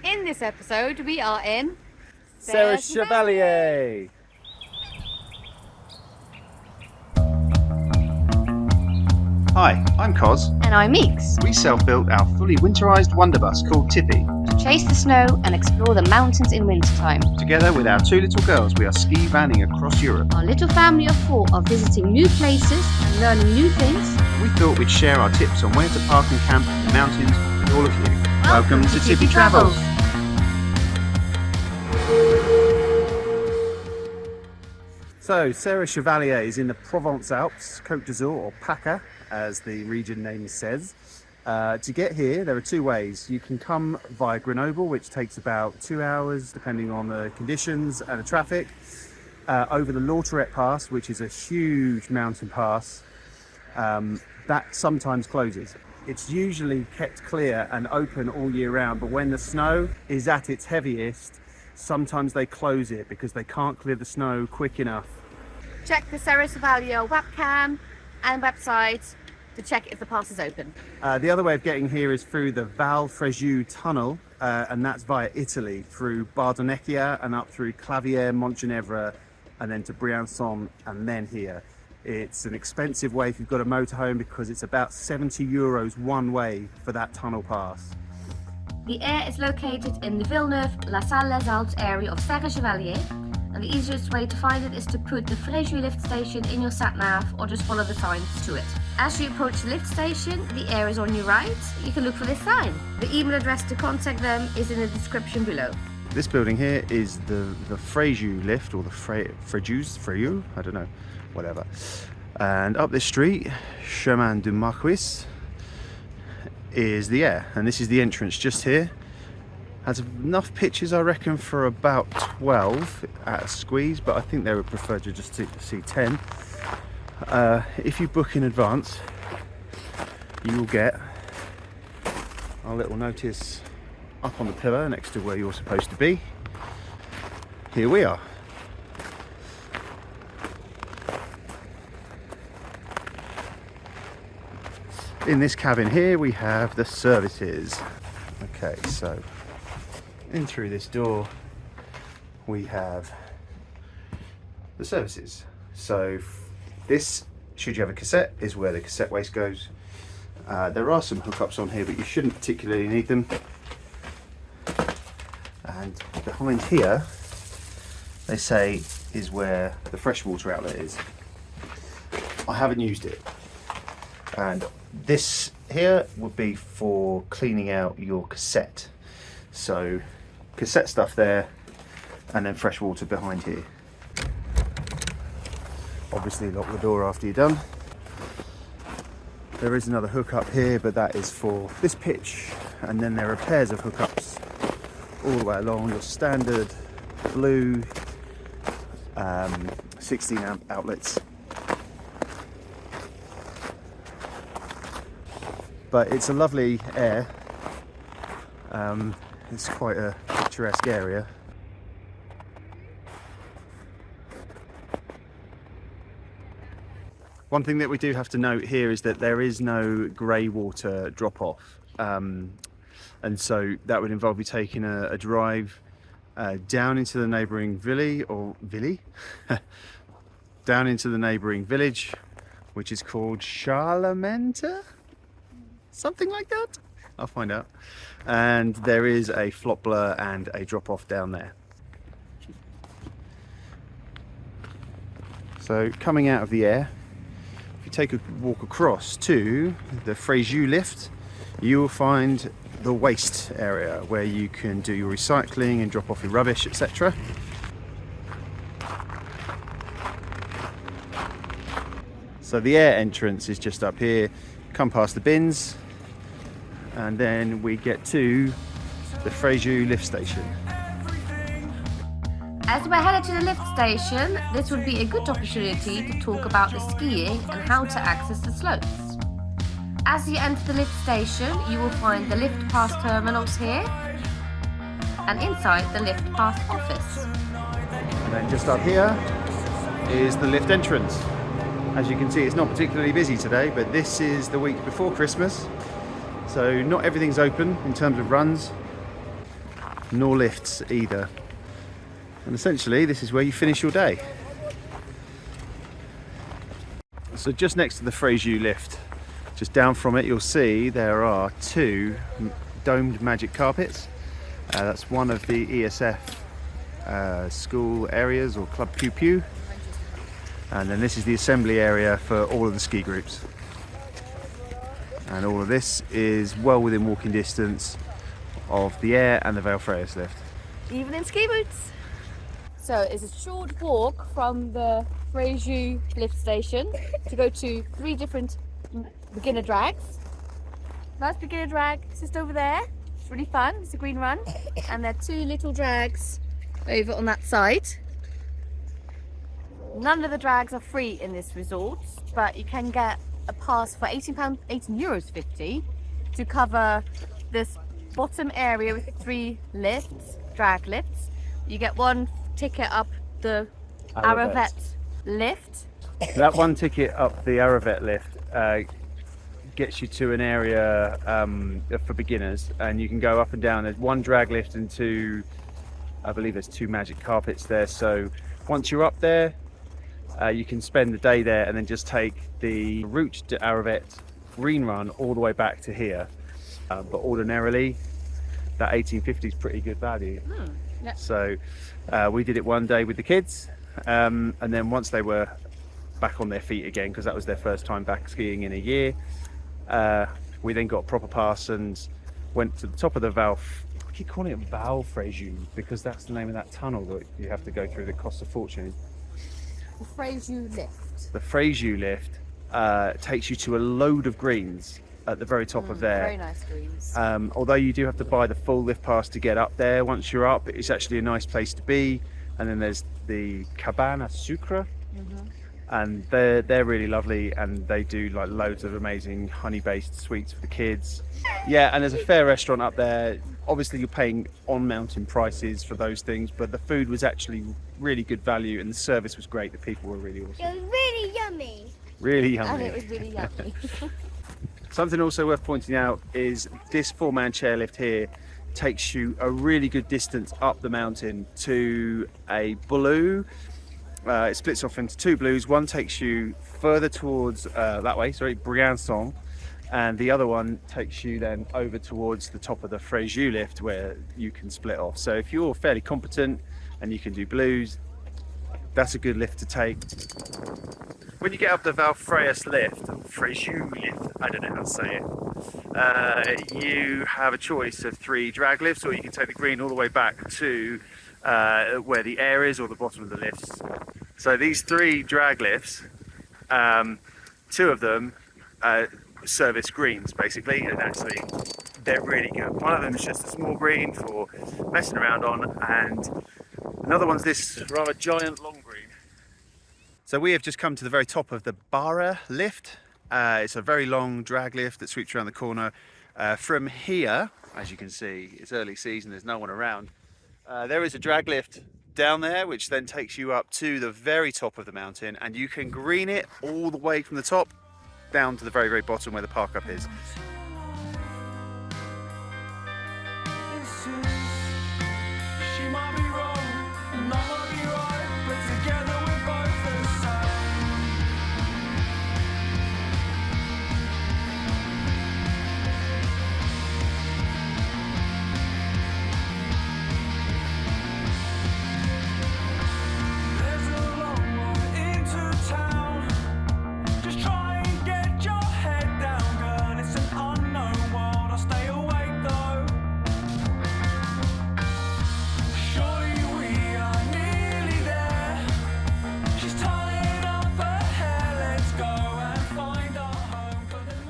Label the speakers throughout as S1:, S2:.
S1: In this episode, we are in
S2: Serre Chevalier.
S3: Hi, I'm Cos.
S1: And I'm Meeks.
S3: We self-built our fully winterised wonder bus called Tippy.
S1: To chase the snow and explore the mountains in wintertime.
S3: Together with our two little girls, we are ski vanning across Europe.
S1: Our little family of four are visiting new places and learning new things.
S3: We thought we'd share our tips on where to park and camp in the mountains with all of you. Welcome to Tippy Travels.
S2: So, Serre Chevalier is in the Provence Alpes Cote dAzur, or PACA, as the region name says. To get here, there are two ways. You can come via Grenoble, which takes about 2 hours, depending on the conditions and the traffic, over the Lautrette Pass, which is a huge mountain pass that sometimes closes. It's usually kept clear and open all year round, but when the snow is at its heaviest, sometimes they close it because they can't clear the snow quick enough.
S1: Check the Serre Chevalier webcam and website to check if the pass is open.
S2: The other way of getting here is through the Val Fréjus tunnel, and that's via Italy, through Bardonecchia and up through Clavière, Montgenèvre, and then to Briancon, and then here. It's an expensive way if you've got a motorhome because it's about €70 one way for that tunnel pass.
S1: The Aire is located in the Villeneuve-la-Salle-les-Alpes area of Serre Chevalier, and the easiest way to find it is to put the Fréjus lift station in your sat-nav or just follow the signs to it. As you approach the lift station, the Aire is on your right. You can look for this sign. The email address to contact them is in the description below.
S3: This building here is the Fréjus lift, or the Fréjus, I don't know, whatever. And up this street, Chemin du Marquis, is the Aire, and this is the entrance just here. Has enough pitches, I reckon, for about 12 at a squeeze, but I think they would prefer to just see 10. If you book in advance, you will get a little notice up on the pillar next to where you're supposed to be. Here we are. In this cabin here we have the services. Okay, so in through this door we have the services. So this, should you have a cassette, is where the cassette waste goes. There are some hookups on here, but you shouldn't particularly need them. And behind here, they say, is where the freshwater outlet is. I haven't used it. And this here would be for cleaning out your cassette. So cassette stuff there, and then fresh water behind here. Obviously lock the door after you're done. There is another hookup here, but that is for this pitch, and then there are pairs of hookups all the way along your standard blue 16 amp outlets. But it's a lovely Aire. It's quite a picturesque area. One thing that we do have to note here is that there is no grey water drop off, and so that would involve you taking a drive down into the neighbouring down into the neighbouring village, which is called Charlemagne, something like that. I'll find out. And there is a flop blur and a drop off down there. So coming out of the Aire, if you take a walk across to the Fréjus lift, you will find the waste area where you can do your recycling and drop off your rubbish, etc. So the Aire entrance is just up here. Come past the bins, and then we get to the Fréjus lift station.
S1: As we're headed to the lift station, this would be a good opportunity to talk about the skiing and how to access the slopes. As you enter the lift station, you will find the lift pass terminals here, and inside the lift pass office.
S2: And then just up here is the lift entrance. As you can see, it's not particularly busy today, but this is the week before Christmas, so not everything's open in terms of runs.
S3: nor lifts either. And essentially this is where you finish your day. So just next to the Frejus lift, just down from it, you'll see there are 2 domed magic carpets. That's one of the ESF school areas, or Club Pew Pew. And then this is the assembly area for all of the ski groups. And all of this is well within walking distance of the Aire and the Valfreyers lift.
S1: Even in ski boots. So it's a short walk from the Frejus lift station to go to 3 different beginner drags. Last beginner drag is just over there. It's really fun. It's a green run. And there are 2 little drags over on that side. None of the drags are free in this resort, but you can get a pass for €18.50 to cover this bottom area with 3 lifts, drag lifts. You get 1 ticket up the Aravet lift.
S2: That 1 ticket up the Aravet lift gets you to an area for beginners, and you can go up and down. There's 1 drag lift and 2, I believe there's 2 magic carpets there. So once you're up there, you can spend the day there and then just take the route to Aravet green run all the way back to here. But ordinarily, that $18.50 is pretty good value.
S1: Yeah.
S2: So we did it one day with the kids, and then once they were back on their feet again, because that was their first time back skiing in a year, we then got a proper pass and went to the top of the I keep calling it Valfrejus because that's the name of that tunnel that you have to go through that costs a fortune.
S1: The Frejus lift.
S2: The Frejus lift takes you to a load of greens at the very top of there.
S1: Very nice greens.
S2: Although you do have to buy the full lift pass to get up there. Once you're up, it's actually a nice place to be. And then there's the Cabane à Sucre, and they're really lovely, and they do like loads of amazing honey-based sweets for the kids. Yeah, and there's a fair restaurant up there. Obviously, you're paying on mountain prices for those things, but the food was actually really good value, and the service was great. The people were really awesome.
S4: It was really yummy.
S2: Really yummy.
S1: And it was really yummy.
S2: Something also worth pointing out is this 4-man chairlift here takes you a really good distance up the mountain to a blue. It splits off into 2 blues. One takes you further towards Briancon, and the other one takes you then over towards the top of the Frejus lift where you can split off. So if you're fairly competent and you can do blues, that's a good lift to take. When you get up the Valfreyers lift, or Frejus lift, I don't know how to say it, you have a choice of 3 drag lifts, or you can take the green all the way back to where the Aire is, or the bottom of the lifts. So these 3 drag lifts, 2 of them service greens basically, and actually they're really good. One of them is just a small green for messing around on, and another one's this rather giant long green. So we have just come to the very top of the Aire lift. It's a very long drag lift that sweeps around the corner. From here, as you can see, it's early season, there's no one around. There is a drag lift down there which then takes you up to the very top of the mountain, and you can green it all the way from the top down to the very, very bottom where the park up is.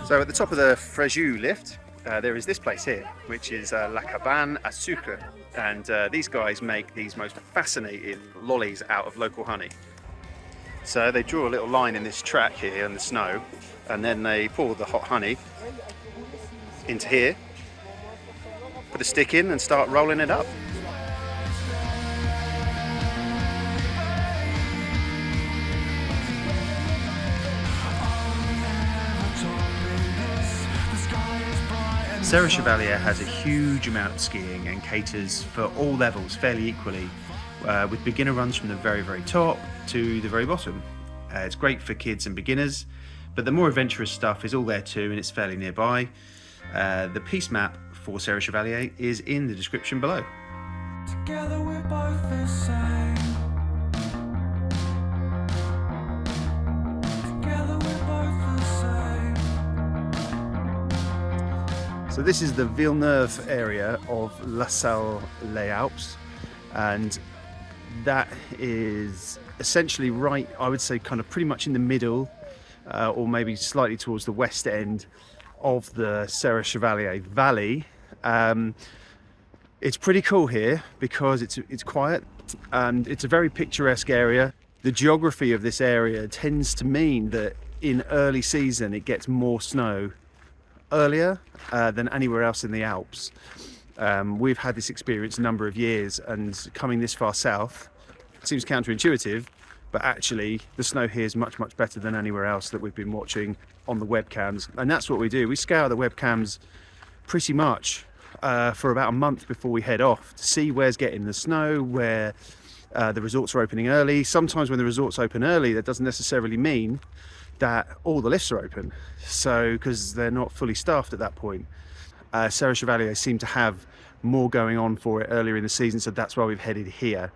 S2: So at the top of the Frejus lift, there is this place here, which is La Cabane à Sucre, and these guys make these most fascinating lollies out of local honey. So they draw a little line in this track here in the snow, and then they pour the hot honey into here, put a stick in and start rolling it up.
S3: Serre Chevalier has a huge amount of skiing and caters for all levels fairly equally, with beginner runs from the very, very top to the very bottom. It's great for kids and beginners, but the more adventurous stuff is all there too, and it's fairly nearby. The piste map for Serre Chevalier is in the description below.
S4: Together we're both the same. Together we're both the same.
S3: So this is the Villeneuve area of La Salle les Alpes, and that is essentially right, I would say, kind of pretty much in the middle, or maybe slightly towards the west end of the Serre Chevalier Valley. It's pretty cool here because it's quiet and it's a very picturesque area. The geography of this area tends to mean that in early season it gets more snow earlier than anywhere else in the Alps. We've had this experience a number of years, and coming this far south seems counterintuitive, but actually the snow here is much, much better than anywhere else that we've been watching on the webcams. And that's what we do. We scour the webcams pretty much for about a month before we head off to see where's getting the snow, where the resorts are opening early. Sometimes when the resorts open early, that doesn't necessarily mean that all the lifts are open, so because they're not fully staffed at that point. Serre Chevalier seem to have more going on for it earlier in the season, so that's why we've headed here.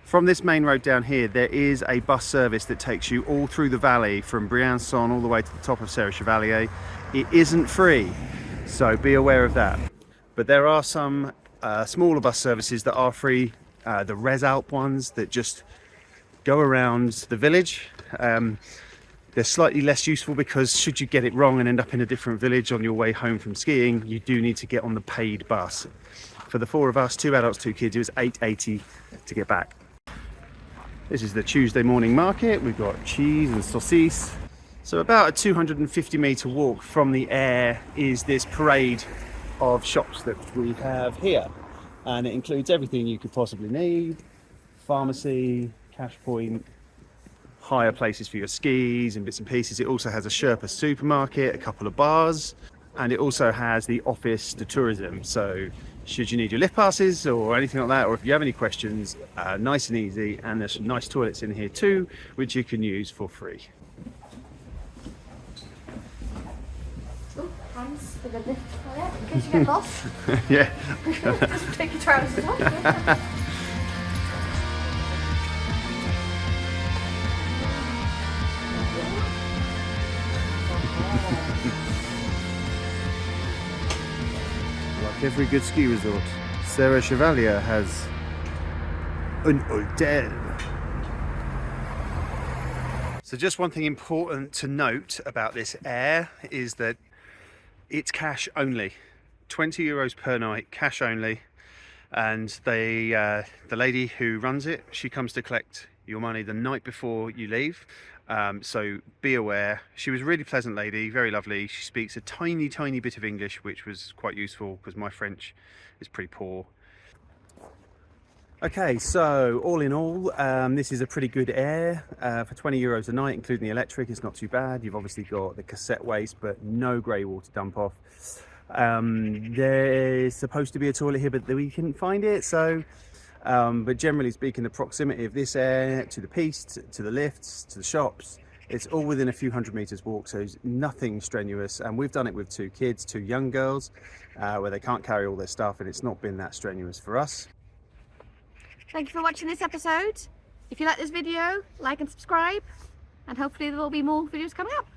S3: From this main road down here, there is a bus service that takes you all through the valley from Briancon all the way to the top of Serre Chevalier. It isn't free, so be aware of that. But there are some smaller bus services that are free, the Res Alp ones that just go around the village. They're slightly less useful because should you get it wrong and end up in a different village on your way home from skiing, you do need to get on the paid bus. For the four of us, 2 adults, 2 kids, it was £8.80 to get back. This is the Tuesday morning market. We've got cheese and saucisse. So about a 250 metre walk from the Aire is this parade of shops that we have here. And it includes everything you could possibly need: pharmacy, cash point, hire places for your skis and bits and pieces. It also has a Sherpa supermarket, a couple of bars, and it also has the Office de Tourism. So should you need your lift passes or anything like that, or if you have any questions, nice and easy. And there's some nice toilets in here too, which you can use for free.
S1: Oh, hands for the lift toilet in case you get lost.
S3: Yeah.
S1: Just take your trousers off.
S3: Like every good ski resort, Serre Chevalier has an hotel. So just one thing important to note about this Aire is that it's cash only. €20 per night, cash only. And the lady who runs it, she comes to collect your money the night before you leave. So be aware. She was a really pleasant lady, very lovely. She speaks a tiny bit of English, which was quite useful because my French is pretty poor. Okay, so all in all, this is a pretty good Aire for €20 a night, including the electric. It's not too bad. You've obviously got the cassette waste, but no grey water dump off. There's supposed to be a toilet here, but we couldn't find it. So but generally speaking, the proximity of this Aire to the piste, to the lifts, to the shops, it's all within a few hundred meters walk, so it's nothing strenuous. And we've done it with 2 kids, 2 young girls, where they can't carry all their stuff, and it's not been that strenuous for us.
S1: Thank you for watching this episode. If you like this video, like and subscribe, and hopefully there will be more videos coming up.